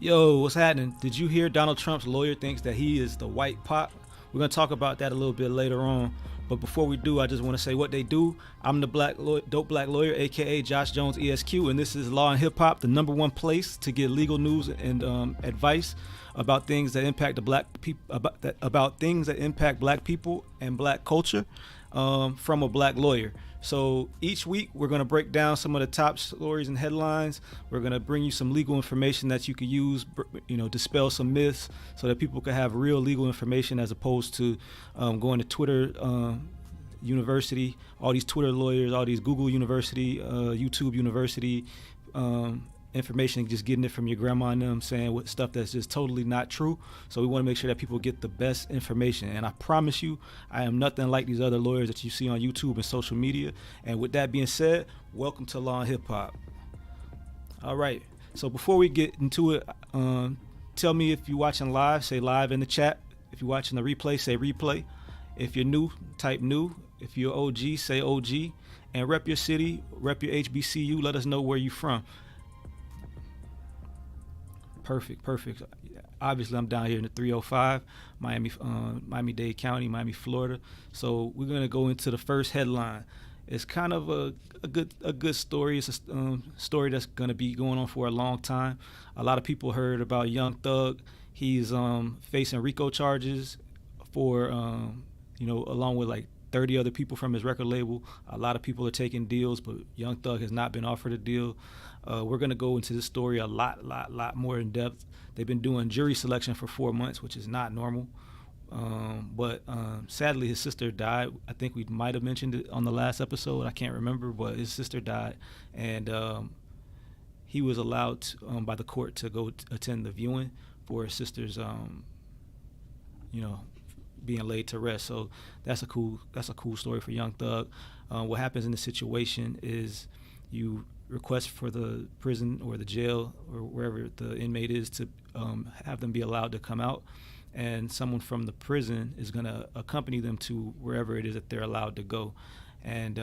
Yo, what's happening? Did you hear Donald Trump's lawyer thinks that he is the white pop? We're going to talk about that a little bit later on. But before we do, I just want to say what they do. I'm the dope black lawyer, aka Josh Jones ESQ, and this is Law and Hip Hop, the number one place to get legal news and advice about things that impact the black people, about things that impact black people and black culture from a black lawyer. So each week we're going to break down some of the top stories and headlines. We're going to bring you some legal information that you can use, dispel some myths, so that people can have real legal information as opposed to going to Twitter University, all these Twitter lawyers, all these Google University, YouTube University information, and just getting it from your grandma and them saying what stuff that's just totally not true. So we want to make sure that people get the best information. And I promise you, I am nothing like these other lawyers that you see on YouTube and social media. And with that being said, welcome to Law and Hip Hop. All right. So before we get into it, tell me if you're watching live, say live in the chat. If you're watching the replay, say replay. If you're new, type new. If you're OG, say OG. And rep your city, rep your HBCU. Let us know where you're from. Perfect. Obviously, I'm down here in the 305, Miami-Dade County, Miami, Florida. So we're gonna go into the first headline. It's kind of a good story. It's a story that's gonna be going on for a long time. A lot of people heard about Young Thug. He's facing RICO charges for along with like 30 other people from his record label. A lot of people are taking deals, but Young Thug has not been offered a deal. We're going to go into this story a lot more in depth. They've been doing jury selection for 4 months, which is not normal. But sadly, his sister died. I think we might have mentioned it on the last episode. I can't remember, but his sister died. And he was allowed by the court to go attend the viewing for his sister's, being laid to rest. So that's a cool story for Young Thug. What happens in the situation is you request for the prison or the jail or wherever the inmate is to have them be allowed to come out, and someone from the prison is going to accompany them to wherever it is that they're allowed to go. And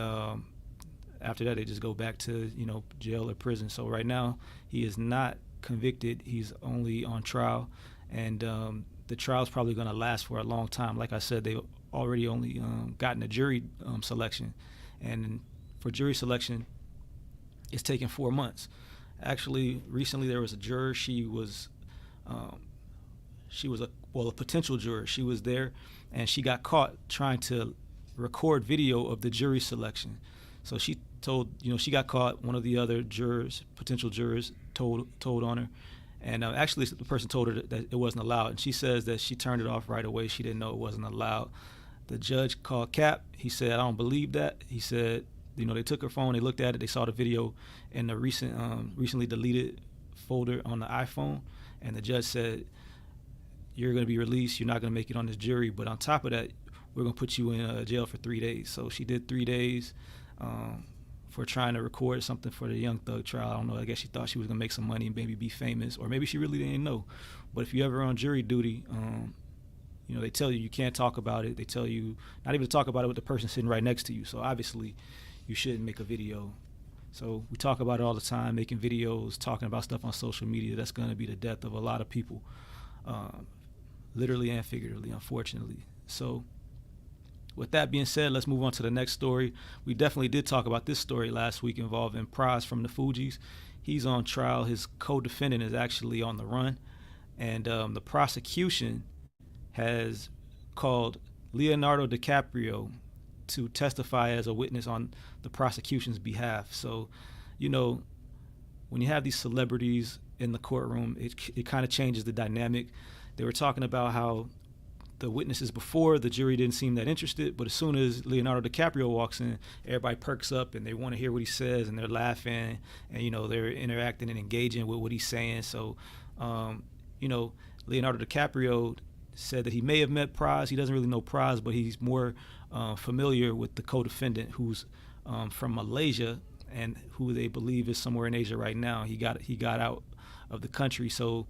after that, they just go back to jail or prison. So right now he is not convicted. He's only on trial, and the trial's probably going to last for a long time. Like I said, they've already only gotten a jury selection, and for jury selection, it's taken 4 months. Actually, recently there was a juror. She was a potential juror. She was there, and she got caught trying to record video of the jury selection. So she she got caught. One of the other potential jurors, told on her. And actually, the person told her that it wasn't allowed. And she says that she turned it off right away. She didn't know it wasn't allowed. The judge called cap. He said, I don't believe that. He said, they took her phone, they looked at it, they saw the video in the recently deleted folder on the iPhone. And the judge said, you're going to be released. You're not going to make it on this jury. But on top of that, we're going to put you in jail for 3 days. So she did 3 days for trying to record something for the Young Thug trial. I don't know. I guess she thought she was going to make some money and maybe be famous, or maybe she really didn't know. But if you're ever on jury duty, they tell you can't talk about it. They tell you not even to talk about it with the person sitting right next to you. So obviously, you shouldn't make a video. So we talk about it all the time, making videos, talking about stuff on social media. That's going to be the death of a lot of people, literally and figuratively, unfortunately. So with that being said, let's move on to the next story. We definitely did talk about this story last week involving Pras from the Fugees. He's on trial. His co-defendant is actually on the run. And the prosecution has called Leonardo DiCaprio to testify as a witness on the prosecution's behalf. So, when you have these celebrities in the courtroom, it kind of changes the dynamic. They were talking about how the witnesses before, the jury didn't seem that interested, but as soon as Leonardo DiCaprio walks in, everybody perks up and they want to hear what he says, and they're laughing, and they're interacting and engaging with what he's saying. So Leonardo DiCaprio said that he may have met Pras. He doesn't really know Pras, but he's more familiar with the co-defendant, who's from Malaysia and who they believe is somewhere in Asia right now. He got out of the country. So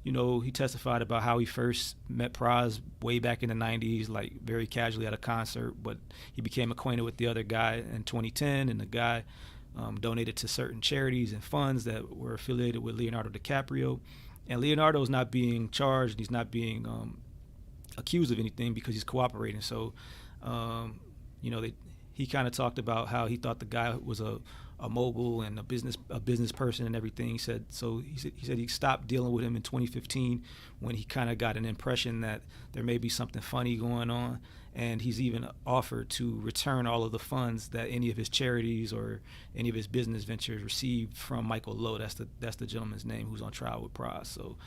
he testified about how he first met Pras way back in the 90s, like very casually at a concert, but he became acquainted with the other guy in 2010, and the guy donated to certain charities and funds that were affiliated with Leonardo DiCaprio. And Leonardo's not being charged. He's not being accused of anything because he's cooperating. So, you know, he kind of talked about how he thought the guy was a mogul and a business person and everything. He said he stopped dealing with him in 2015 when he kind of got an impression that there may be something funny going on, and he's even offered to return all of the funds that any of his charities or any of his business ventures received from Michael Lowe. That's the gentleman's name who's on trial with Pras. So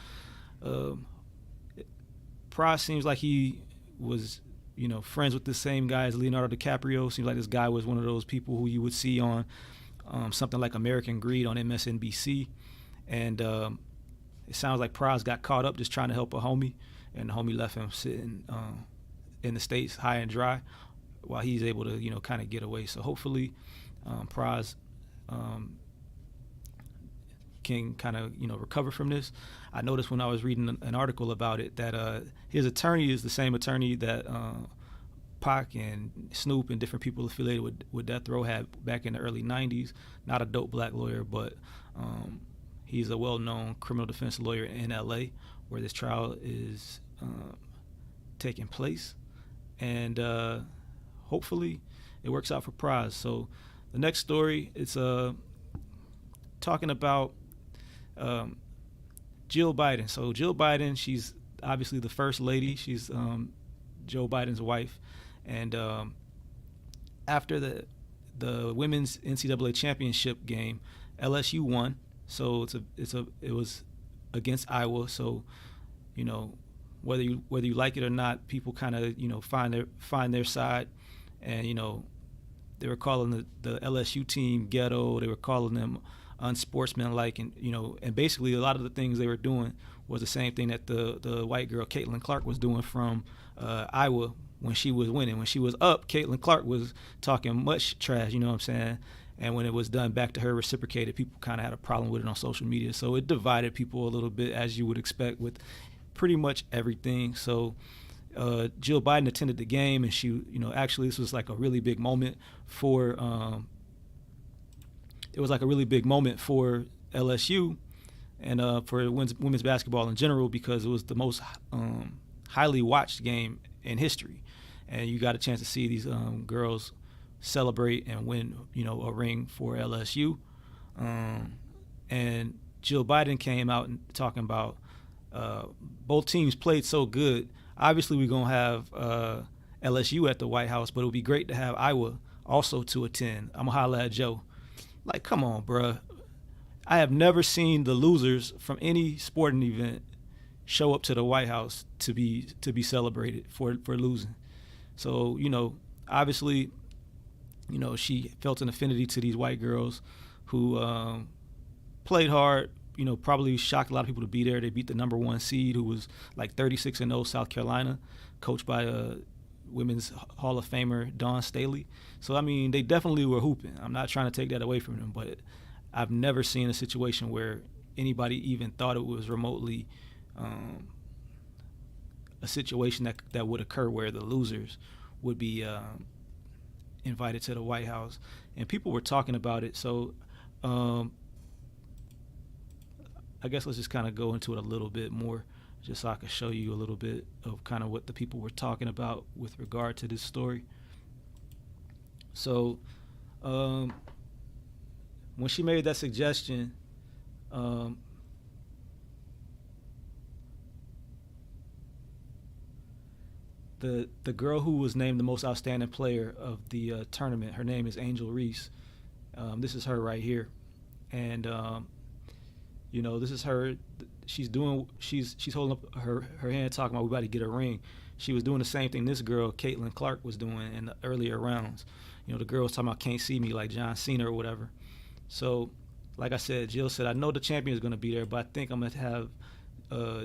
Pras seems like he was, you know, friends with the same guy as Leonardo DiCaprio. Seems like this guy was one of those people who you would see on something like American Greed on MSNBC. And it sounds like Pras got caught up just trying to help a homie, and the homie left him sitting in the States high and dry while he's able to, you know, kind of get away. So hopefully Pras can kind of, you know, recover from this. I noticed when I was reading an article about it that his attorney is the same attorney that Pac and Snoop and different people affiliated with Death Row had back in the early 90s. Not a dope black lawyer, but he's a well-known criminal defense lawyer in LA where this trial is taking place. And hopefully it works out for Pras. So the next story, it's talking about Jill Biden. So Jill Biden, she's obviously the first lady. She's Joe Biden's wife. And after the women's NCAA championship game, LSU won. So it was against Iowa. So, you know, whether you like it or not, people kind of, you know, find their side. And, you know, they were calling the LSU team ghetto. They were calling them unsportsmanlike, and, you know, and basically a lot of the things they were doing was the same thing that the white girl Caitlin Clark was doing from Iowa when she was winning. When she was up, Caitlin Clark was talking much trash, you know what I'm saying? And when it was done back to her reciprocated, people kind of had a problem with it on social media. So it divided people a little bit, as you would expect with pretty much everything. So Jill Biden attended the game, and she, you know, actually this was like a really big moment for LSU and for women's basketball in general, because it was the most highly watched game in history. And you got a chance to see these girls celebrate and win, you know, a ring for LSU. And Jill Biden came out and talking about both teams played so good. Obviously, we're going to have LSU at the White House, but it would be great to have Iowa also to attend. I'm going to holler at Joe. Like, come on, bruh. I have never seen the losers from any sporting event show up to the White House to be celebrated for losing. So, you know, obviously, you know, she felt an affinity to these white girls who played hard, you know, probably shocked a lot of people to be there. They beat the number 1 seed, who was like 36-0, South Carolina, coached by women's Hall of Famer Dawn Staley. So, I mean, they definitely were hooping. I'm not trying to take that away from them, but I've never seen a situation where anybody even thought it was remotely a situation that would occur where the losers would be invited to the White House. And people were talking about it. So I guess let's just kind of go into it a little bit more, just so I can show you a little bit of kind of what the people were talking about with regard to this story. So when she made that suggestion, the girl who was named the most outstanding player of the tournament, her name is Angel Reese. This is her right here. And you know, this is her. She's holding up her hand, talking about we about to get a ring. She was doing the same thing this girl, Caitlin Clark, was doing in the earlier rounds. You know, the girl was talking about can't see me like John Cena or whatever. So, like I said, Jill said, I know the champion is going to be there, but I think I'm going to have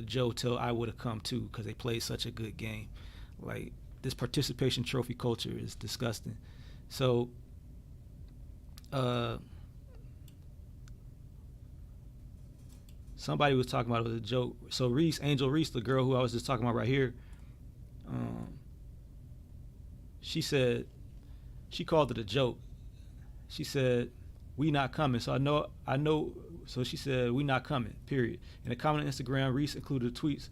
Joe tell I would have come too because they played such a good game. Like, this participation trophy culture is disgusting. So, somebody was talking about it was a joke. So Angel Reese, the girl who I was just talking about right here, she said, she called it a joke. She said, we not coming. So I know. So she said, we not coming. Period. In a comment on Instagram, Reese included tweets,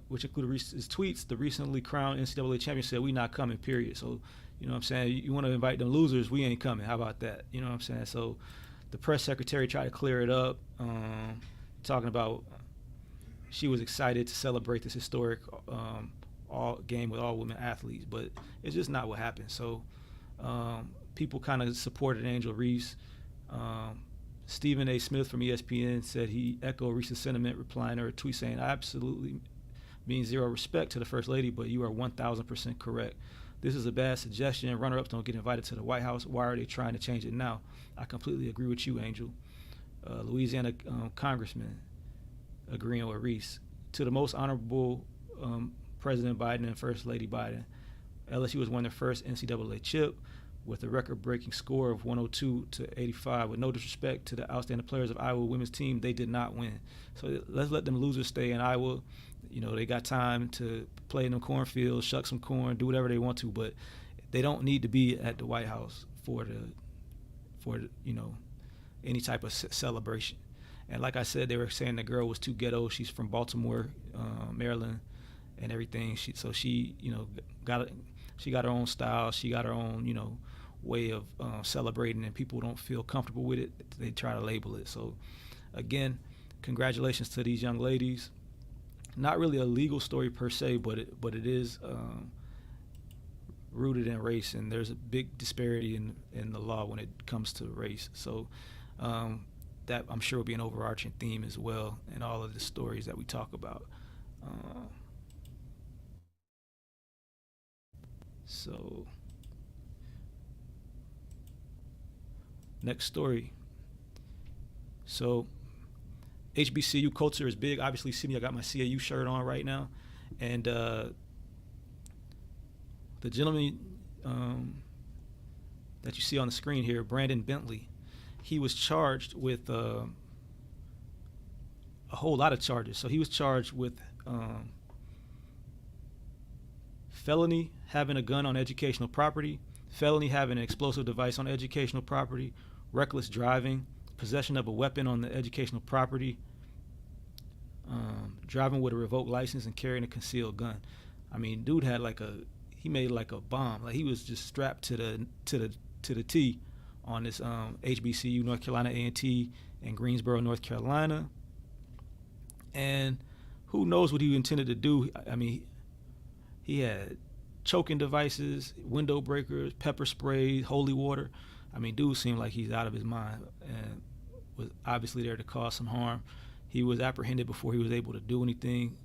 which included Reese's tweets. The recently crowned NCAA champion said, we not coming. Period. So, you know what I'm saying? You want to invite them losers? We ain't coming. How about that? You know what I'm saying? So, the press secretary tried to clear it up, talking about she was excited to celebrate this historic all game with all women athletes, but it's just not what happened. So, people kind of supported Angel Reese. Stephen A. Smith from ESPN said he echoed Reese's sentiment, replying to her tweet saying, I absolutely mean zero respect to the First Lady, but you are 1,000% correct. This is a bad suggestion. Runner-ups don't get invited to the White House. Why are they trying to change it now? I completely agree with you, Angel. Louisiana congressman agreeing with Reese. To the most honorable President Biden and First Lady Biden, LSU was won their first NCAA chip with a record-breaking score of 102-85. With no disrespect to the outstanding players of Iowa women's team, they did not win. So let's let them losers stay in Iowa. You know, they got time to play in them cornfields, shuck some corn, do whatever they want to, but they don't need to be at the White House for you know, any type of celebration. And like I said, they were saying the girl was too ghetto. She's from Baltimore, Maryland, and everything. She you know, got her own style. She got her own, you know, way of celebrating, and people don't feel comfortable with it. They try to label it. So, again, congratulations to these young ladies. Not really a legal story per se, but it is rooted in race, and there's a big disparity in the law when it comes to race. So that I'm sure will be an overarching theme as well in all of the stories that we talk about. So next story. So HBCU culture is big. Obviously, see me, I got my CAU shirt on right now. And the gentleman that you see on the screen here, Brandon Bentley, he was charged with a whole lot of charges. So he was charged with felony having a gun on educational property, felony having an explosive device on educational property, reckless driving, possession of a weapon on the educational property, driving with a revoked license, and carrying a concealed gun. I mean, dude had he made like a bomb. Like, he was just strapped to the T on this HBCU, North Carolina A&T, in Greensboro, North Carolina. And who knows what he intended to do? I mean, he had choking devices, window breakers, pepper spray, holy water. I mean, dude seemed like he's out of his mind and was obviously there to cause some harm. He was apprehended before he was able to do anything.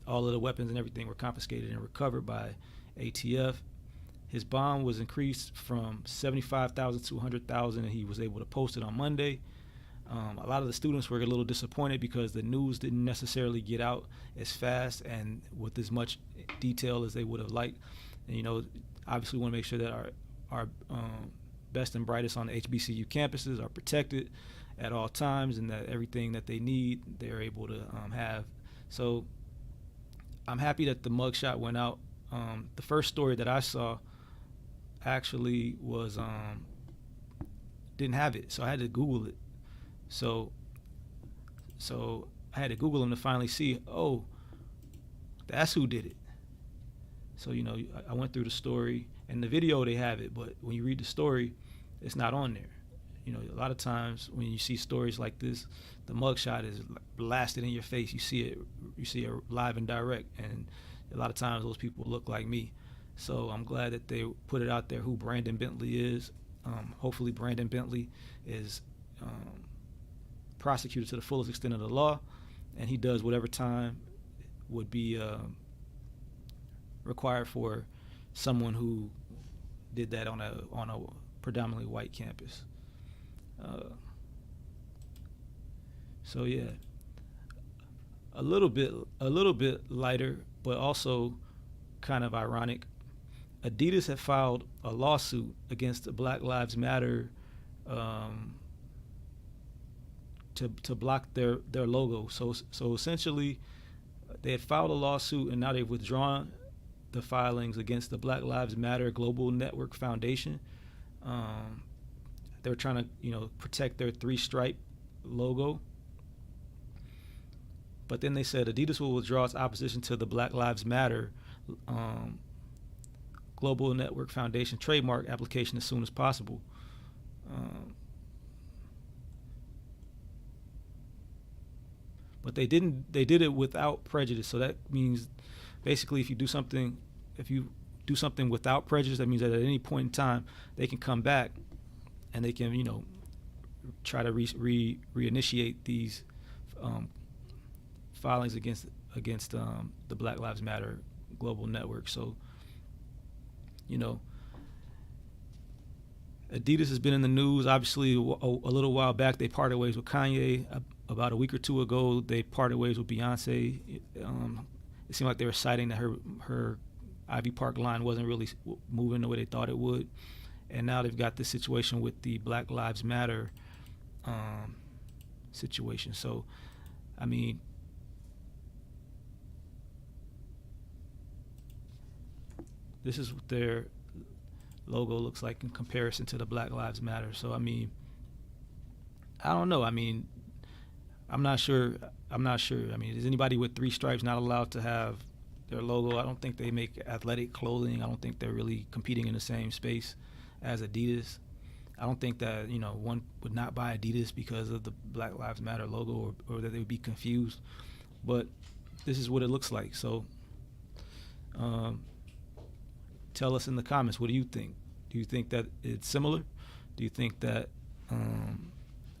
All of the weapons and everything were confiscated and recovered by ATF. His bond was increased from $75,000 to $100,000, and he was able to post it on Monday. A lot of the students were a little disappointed because the news didn't necessarily get out as fast and with as much detail as they would have liked. And, you know, obviously we want to make sure that our best and brightest on the HBCU campuses are protected at all times, and that everything that they need, they're able to have. So I'm happy that the mugshot went out. The first story that I saw actually was didn't have it, so I had to Google it. So I had to Google him to finally see, oh, that's who did it. So, you know, I went through the story, and the video, they have it, but when you read the story, it's not on there. You know, a lot of times when you see stories like this, the mugshot is blasted in your face. You see it live and direct, and a lot of times those people look like me. So I'm glad that they put it out there who Brandon Bentley is. Hopefully Brandon Bentley is prosecuted to the fullest extent of the law, and he does whatever time would be required for someone who did that on a predominantly white campus. So yeah, a little bit lighter, but also kind of ironic. Adidas had filed a lawsuit against the Black Lives Matter to block their logo. So essentially, they had filed a lawsuit, and now they've withdrawn the filings against the Black Lives Matter Global Network Foundation. they were trying to, protect their three-stripe logo. But then they said Adidas will withdraw its opposition to the Black Lives Matter Global Network Foundation trademark application as soon as possible. But they didn't. They did it without prejudice. So that means, basically, if you do something without prejudice, that means that at any point in time they can come back and they can, try to reinitiate these filings against the Black Lives Matter Global Network. So, Adidas has been in the news. Obviously, a little while back, they parted ways with Kanye. About a week or two ago, they parted ways with Beyonce. It seemed like they were citing that her Ivy Park line wasn't really moving the way they thought it would. And now they've got this situation with the Black Lives Matter situation. So, I mean, this is what their logo looks like in comparison to the Black Lives Matter. So, I mean, I don't know. I mean, I'm not sure. I mean, is anybody with three stripes not allowed to have their logo? I don't think they make athletic clothing. I don't think they're really competing in the same space as Adidas. I don't think that, one would not buy Adidas because of the Black Lives Matter logo, or that they would be confused. But this is what it looks like. So tell us in the comments, what do you think? Do you think that it's similar? Do you think that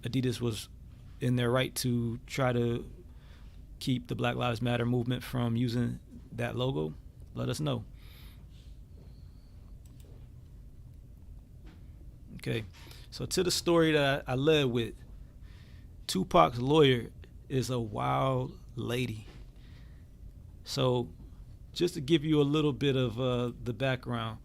Adidas was in their right to try to keep the Black Lives Matter movement from using that logo? Let us know. Okay, so to the story that I led with, Tupac's lawyer is a wild lady. So just to give you a little bit of the background,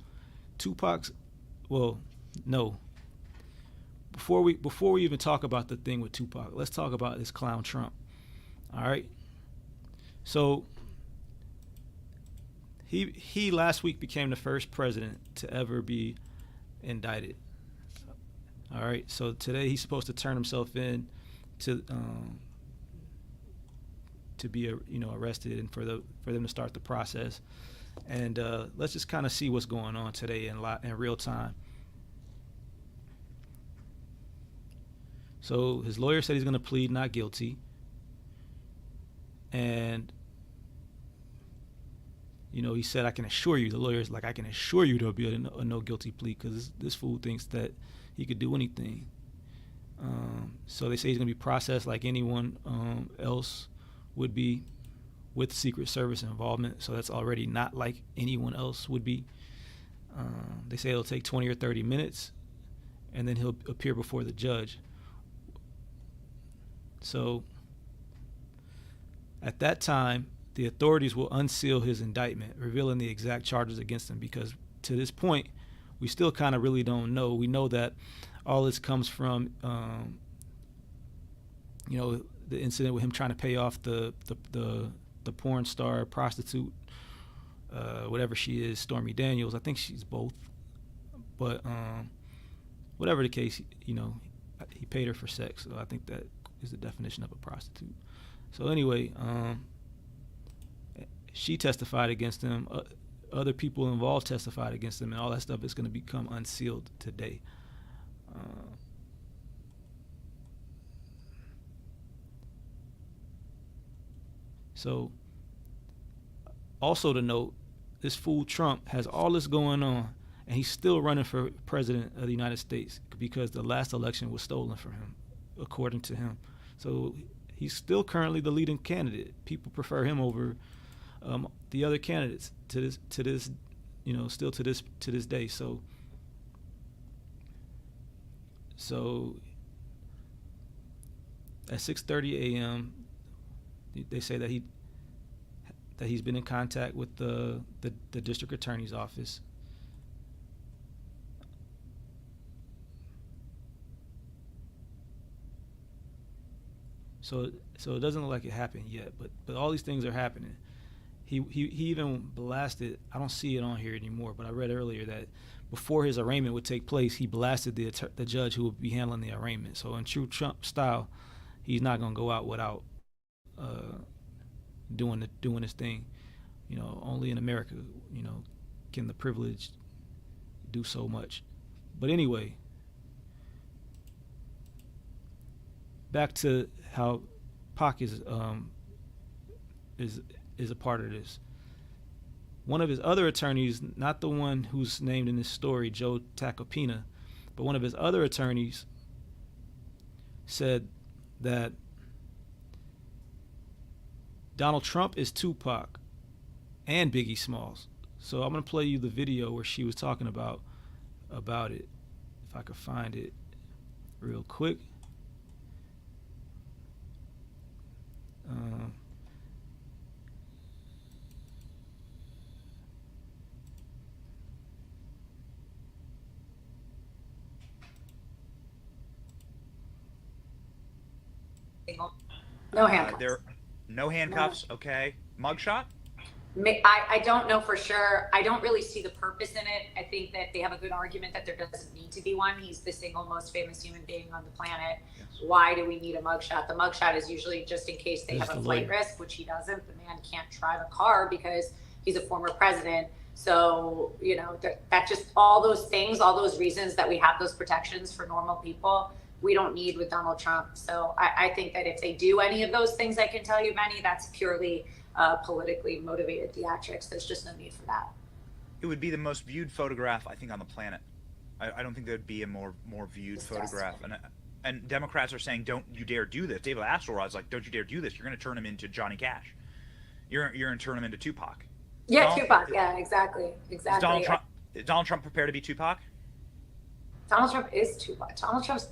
Before we even talk about the thing with Tupac, let's talk about this clown Trump. All right. So he last week became the first president to ever be indicted. All right. So today he's supposed to turn himself in to be arrested, and for them to start the process. And let's just kind of see what's going on today in real time. So his lawyer said he's going to plead not guilty. And, he said, I can assure you, the lawyer's like, I can assure you there'll be a no guilty plea, because this fool thinks that he could do anything. So they say he's going to be processed like anyone else would be, with Secret Service involvement. So that's already not like anyone else would be. They say it'll take 20 or 30 minutes, and then he'll appear before the judge. So at that time, the authorities will unseal his indictment, revealing the exact charges against him, because to this point, we still kind of really don't know. We know that all this comes from, the incident with him trying to pay off the porn star, prostitute, whatever she is, Stormy Daniels. I think she's both. But whatever the case, he paid her for sex. So I think that is the definition of a prostitute. So anyway, she testified against him. Other people involved testified against him, and all that stuff is going to become unsealed today. So also to note, this fool Trump has all this going on, and he's still running for president of the United States because the last election was stolen from him, according to him. So he's still currently the leading candidate. People prefer him over the other candidates to this, still to this day. So at 6:30 a.m., they say that he's been in contact with the district attorney's office. So it doesn't look like it happened yet, but all these things are happening. he even blasted. I don't see it on here anymore, but I read earlier that before his arraignment would take place, he blasted the judge who would be handling the arraignment. So in true Trump style, he's not gonna go out without doing his thing. Only in America, can the privileged do so much. But anyway, back to how Pac is a part of this. One of his other attorneys, not the one who's named in this story, Joe Tacopina, but one of his other attorneys said that Donald Trump is Tupac and Biggie Smalls. So I'm going to play you the video where she was talking about it, if I could find it real quick. No handcuffs. No handcuffs. Okay. Mugshot? I don't know for sure. I don't really see the purpose in it. I think that they have a good argument that there doesn't need to be one. He's the single most famous human being on the planet. Yes. Why do we need a mugshot? The mugshot is usually just in case they have a flight risk, which he doesn't. The man can't drive a car because he's a former president. So, that just all those things, all those reasons that we have those protections for normal people, we don't need with Donald Trump. So I think that if they do any of those things, I can tell you, Benny, that's purely politically motivated theatrics. There's just no need for that. It would be the most viewed photograph, I think, on the planet. I don't think there'd be a more viewed photograph. And Democrats are saying, don't you dare do this. David Axelrod's like, don't you dare do this. You're going to turn him into Johnny Cash. You're going to turn him into Tupac. Yeah, Tupac. Yeah, exactly. Is Donald Trump prepared to be Tupac? Donald Trump is Tupac. Donald Trump's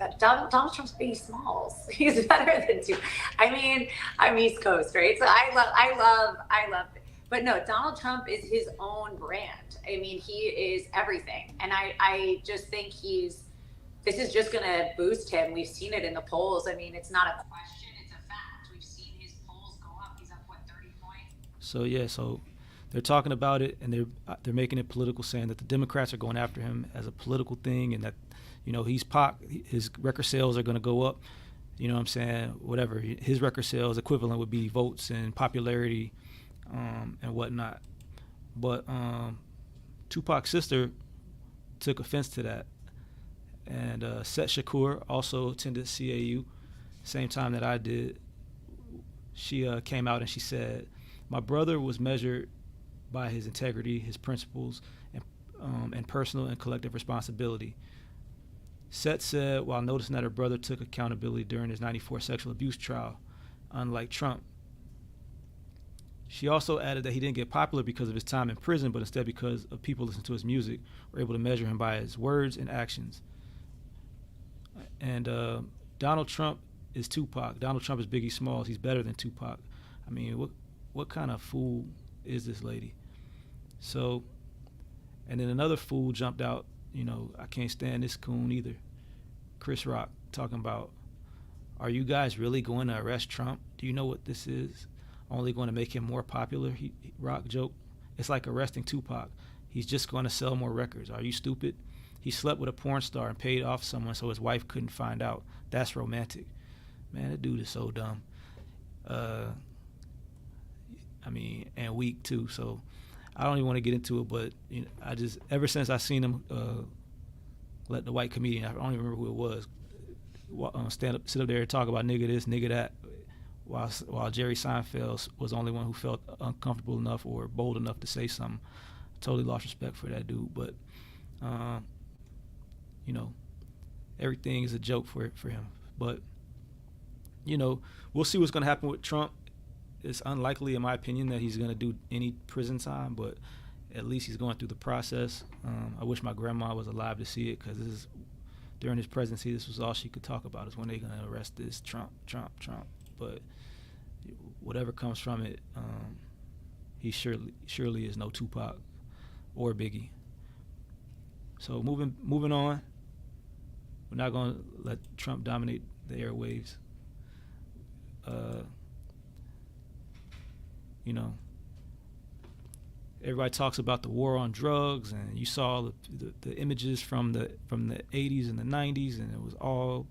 Biggie Smalls. He's better than Tupac. I mean, I'm East Coast, right? So I love. But no, Donald Trump is his own brand. I mean, he is everything, and I just think this is just going to boost him. We've seen it in the polls. I mean, it's not a question; it's a fact. We've seen his polls go up. He's up 30 points. So they're talking about it, and they're making it political, saying that the Democrats are going after him as a political thing, and that he's Pac, his record sales are going to go up. You know what I'm saying? Whatever his record sales equivalent would be votes and popularity, and whatnot. But Tupac's sister took offense to that, and Set Shakur also attended CAU, same time that I did. She came out and she said, "My brother was measured by his integrity, his principles, and personal and collective responsibility." Set said, while noticing that her brother took accountability during his '94 sexual abuse trial, unlike Trump. She also added that he didn't get popular because of his time in prison, but instead because of people listening to his music were able to measure him by his words and actions. And Donald Trump is Tupac. Donald Trump is Biggie Smalls. He's better than Tupac. I mean, what kind of fool is this lady? So, and then another fool jumped out. I can't stand this coon either. Chris Rock talking about, are you guys really going to arrest Trump? Do you know what this is? Only going to make him more popular? Rock joked. It's like arresting Tupac. He's just going to sell more records. Are you stupid? He slept with a porn star and paid off someone so his wife couldn't find out. That's romantic. Man, that dude is so dumb. And weak too. So I don't even want to get into it, but I just, ever since I seen him let the white comedian, I don't even remember who it was, sit up there and talk about nigga this, nigga that, while Jerry Seinfeld was the only one who felt uncomfortable enough or bold enough to say something. Totally lost respect for that dude, but everything is a joke for him. But we'll see what's going to happen with Trump. It's unlikely, in my opinion, that he's going to do any prison time, but at least he's going through the process. I wish my grandma was alive to see it, because during his presidency, this was all she could talk about, is when they're going to arrest this Trump. But whatever comes from it, he surely is no Tupac or Biggie. So moving on, we're not going to let Trump dominate the airwaves. everybody talks about the war on drugs, and you saw the images from the 80s and the 90s, and it was all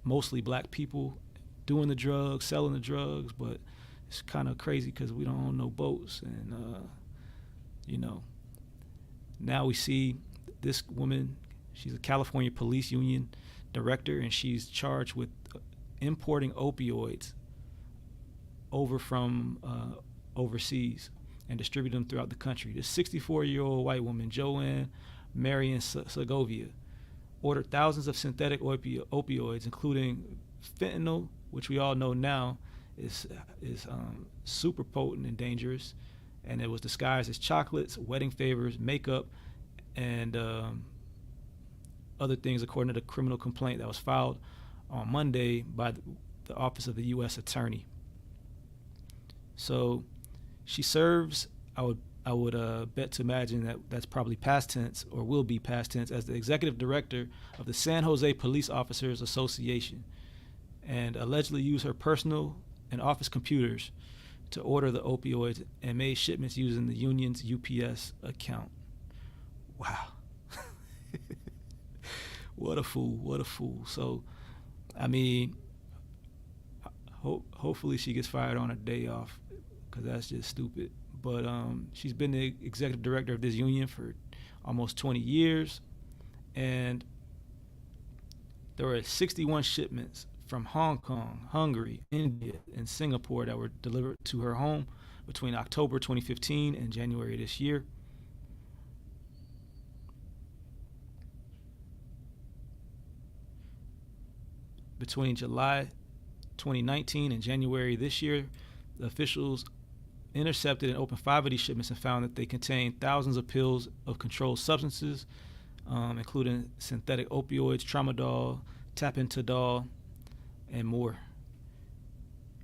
mostly black people doing the drugs, selling the drugs. But it's kind of crazy because we don't own no boats, and now we see this woman. She's a California police union director, and she's charged with importing opioids over from overseas and distributing them throughout the country. This 64-year-old white woman, Joanne Marion Segovia, ordered thousands of synthetic opioids, including fentanyl, which we all know now is super potent and dangerous, and it was disguised as chocolates, wedding favors, makeup, and other things, according to the criminal complaint that was filed on Monday by the Office of the U.S. Attorney. So she serves, I would bet to imagine that that's probably past tense or will be past tense, as the executive director of the San Jose Police Officers Association, and allegedly used her personal and office computers to order the opioids and made shipments using the union's UPS account. Wow. What a fool. So, I mean, hopefully she gets fired on her day off, because that's just stupid. But she's been the executive director of this union for almost 20 years, and there were 61 shipments from Hong Kong, Hungary, India, and Singapore that were delivered to her home between October 2015 and January this year. Between July 2019 and January this year, the officials intercepted and opened 5 of these shipments and found that they contained thousands of pills of controlled substances, including synthetic opioids, tramadol, tapentadol, and more.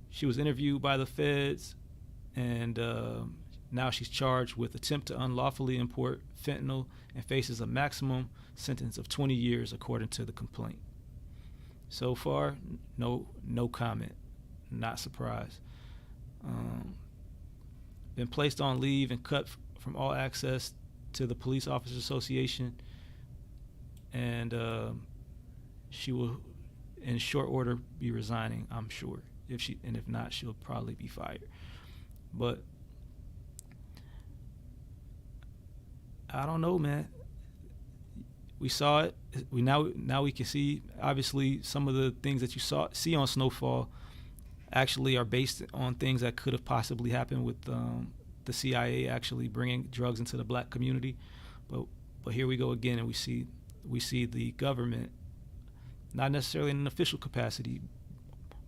She was interviewed by the feds, and now she's charged with attempt to unlawfully import fentanyl and faces a maximum sentence of 20 years, according to the complaint. So far, no comment. Not surprised. Been placed on leave and cut from all access to the Police Officers Association, and she will, in short order, be resigning, I'm sure. If not, she'll probably be fired. But I don't know, man. We saw it. Now we can see, obviously, some of the things that you see on Snowfall actually are based on things that could have possibly happened with the CIA actually bringing drugs into the black community. But here we go again, and we see the government, not necessarily in an official capacity,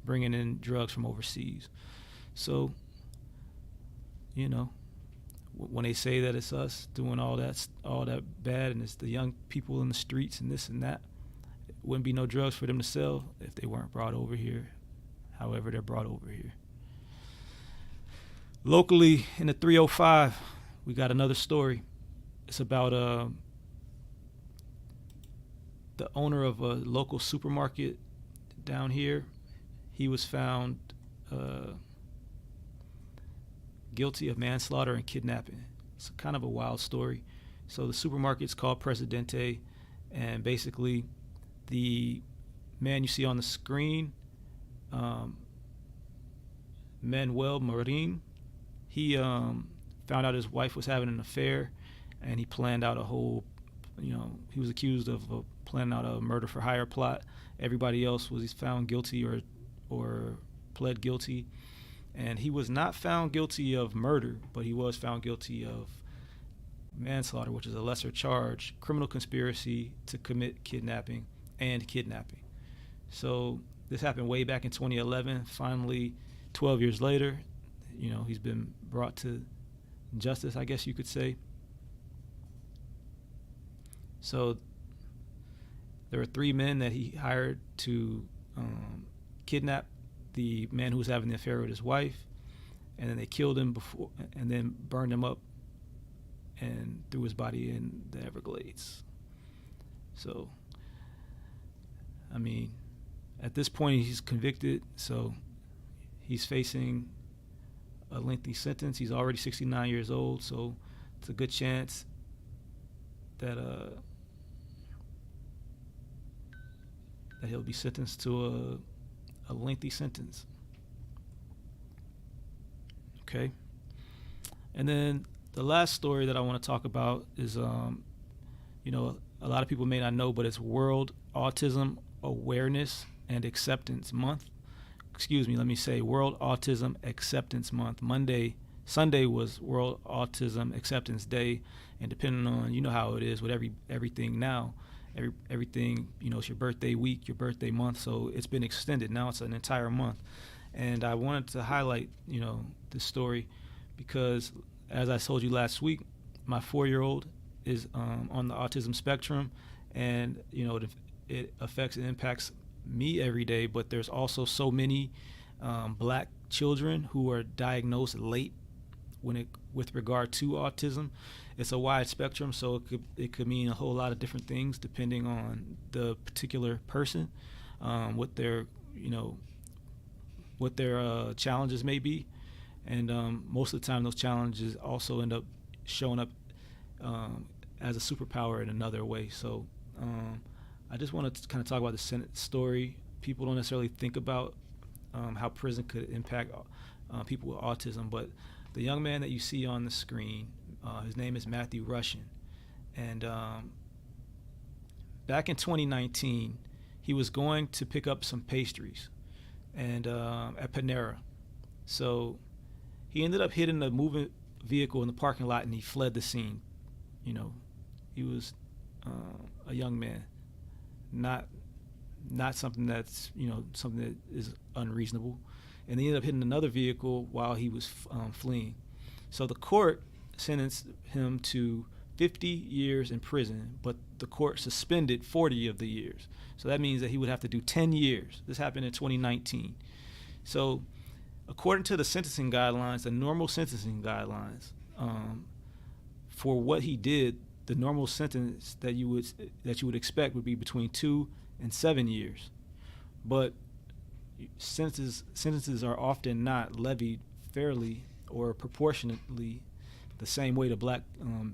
bringing in drugs from overseas. So, when they say that it's us doing all that bad, and it's the young people in the streets and this and that, it wouldn't be no drugs for them to sell if they weren't brought over here. However, they're brought over here. Locally, in the 305, we got another story. It's about the owner of a local supermarket down here. He was found guilty of manslaughter and kidnapping. It's kind of a wild story. So the supermarket's called Presidente, and basically the man you see on the screen, Manuel Marin, he found out his wife was having an affair, and he planned out a whole, he was accused of planning out a murder for hire plot. Everybody else was found guilty or pled guilty. And he was not found guilty of murder, but he was found guilty of manslaughter, which is a lesser charge, criminal conspiracy to commit kidnapping and kidnapping. So this happened way back in 2011. Finally, 12 years later, he's been brought to justice, I guess you could say. So there were 3 men that he hired to kidnap the man who was having the affair with his wife, and then they killed him before, and then burned him up and threw his body in the Everglades. So, I mean, at this point he's convicted, so he's facing a lengthy sentence. He's already 69 years old, so it's a good chance that that he'll be sentenced to a lengthy sentence. Okay. And then the last story that I want to talk about is, you know, a lot of people may not know, but it's World Autism Awareness and Acceptance Month. Excuse me, let me say World Autism Acceptance Month. Sunday was World Autism Acceptance Day, and depending on, you know how it is with everything now, everything, you know, it's your birthday week, your birthday month, so it's been extended. Now it's an entire month. And I wanted to highlight, you know, this story because, as I told you last week, my 4-year-old is on the autism spectrum, and, you know, it affects and impacts me every day, but there's also so many black children who are diagnosed late with regard to autism. It's a wide spectrum, so it could mean a whole lot of different things depending on the particular person, what their challenges may be, and most of the time those challenges also end up showing up as a superpower in another way. So I just want to kind of talk about the Senate story. People don't necessarily think about how prison could impact people with autism, but the young man that you see on the screen, his name is Matthew Rushin, and back in 2019, he was going to pick up some pastries, and at Panera. So he ended up hitting a moving vehicle in the parking lot, and he fled the scene. You know, he was a young man, not something that's, you know, something that is unreasonable. And he ended up hitting another vehicle while he was fleeing. So the court sentenced him to 50 years in prison, but the court suspended 40 of the years. So that means that he would have to do 10 years. This happened in 2019. So according to the sentencing guidelines, the normal sentencing guidelines, for what he did, the normal sentence that you would expect would be between 2 and 7 years. But sentences are often not levied fairly or proportionately the same way to black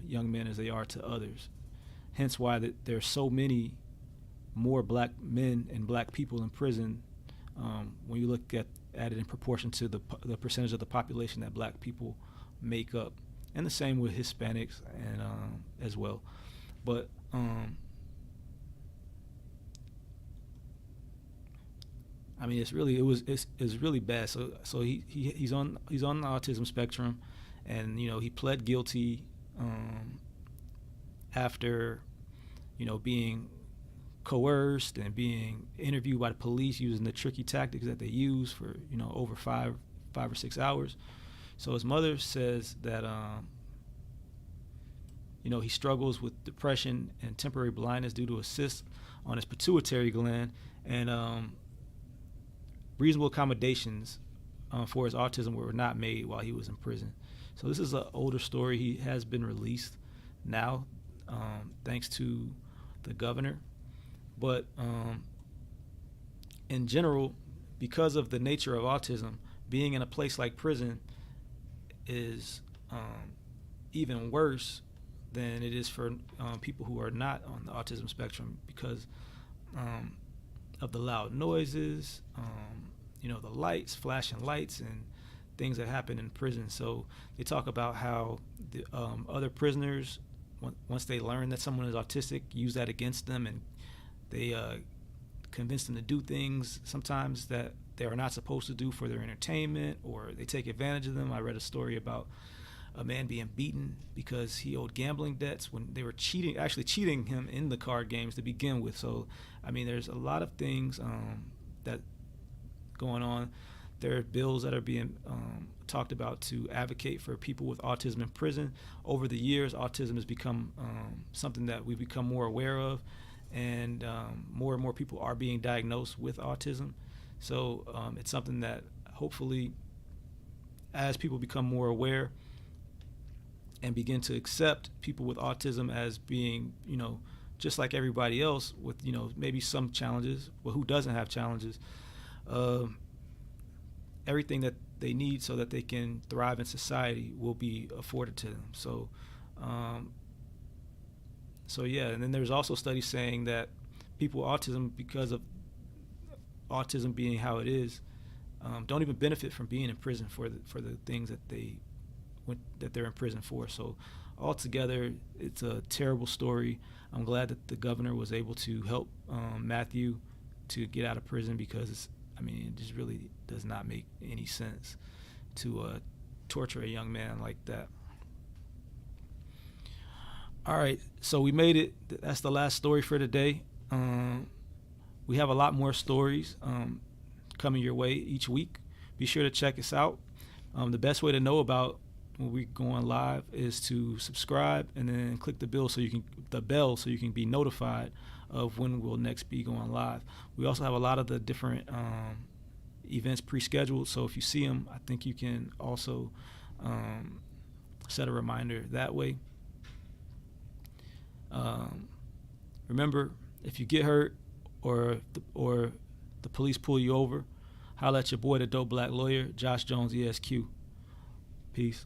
young men as they are to others. Hence why there's so many more black men and black people in prison when you look at it in proportion to the percentage of the population that black people make up. And the same with Hispanics and as well. But I mean, it's really bad. So he's on the autism spectrum, and, you know, he pled guilty after, you know, being coerced and being interviewed by the police using the tricky tactics that they use for, you know, over five or 6 hours. So his mother says that you know, he struggles with depression and temporary blindness due to a cyst on his pituitary gland, and reasonable accommodations for his autism were not made while he was in prison. So this is an older story. He has been released now, thanks to the governor. But in general, because of the nature of autism, being in a place like prison is even worse than it is for people who are not on the autism spectrum, because of the loud noises, you know, the lights, flashing lights, and things that happen in prison. So they talk about how the other prisoners, once they learn that someone is autistic, use that against them, and they convince them to do things sometimes that they are not supposed to do for their entertainment, or they take advantage of them. I read a story about a man being beaten because he owed gambling debts when they were actually cheating him in the card games to begin with. So, I mean, there's a lot of things that going on. There are bills that are being talked about to advocate for people with autism in prison. Over the years, autism has become something that we've become more aware of, and more people are being diagnosed with autism. So it's something that hopefully, as people become more aware and begin to accept people with autism as being, you know, just like everybody else with, you know, maybe some challenges, but who doesn't have challenges, everything that they need so that they can thrive in society will be afforded to them. So, yeah, and then there's also studies saying that people with autism, because of autism being how it is, don't even benefit from being in prison for the things that they're in prison for. So altogether, it's a terrible story. I'm glad that the governor was able to help Matthew to get out of prison, because it just really does not make any sense to torture a young man like that. All right, so we made it. That's the last story for today. We have a lot more stories coming your way each week. Be sure to check us out. The best way to know about when we're going live is to subscribe and then click the bell so you can be notified of when we'll next be going live. We also have a lot of the different events pre-scheduled, so if you see them, I think you can also set a reminder that way. Remember, if you get hurt or the police pull you over, holler at your boy, the Dope Black Lawyer, Josh Jones, ESQ. Peace.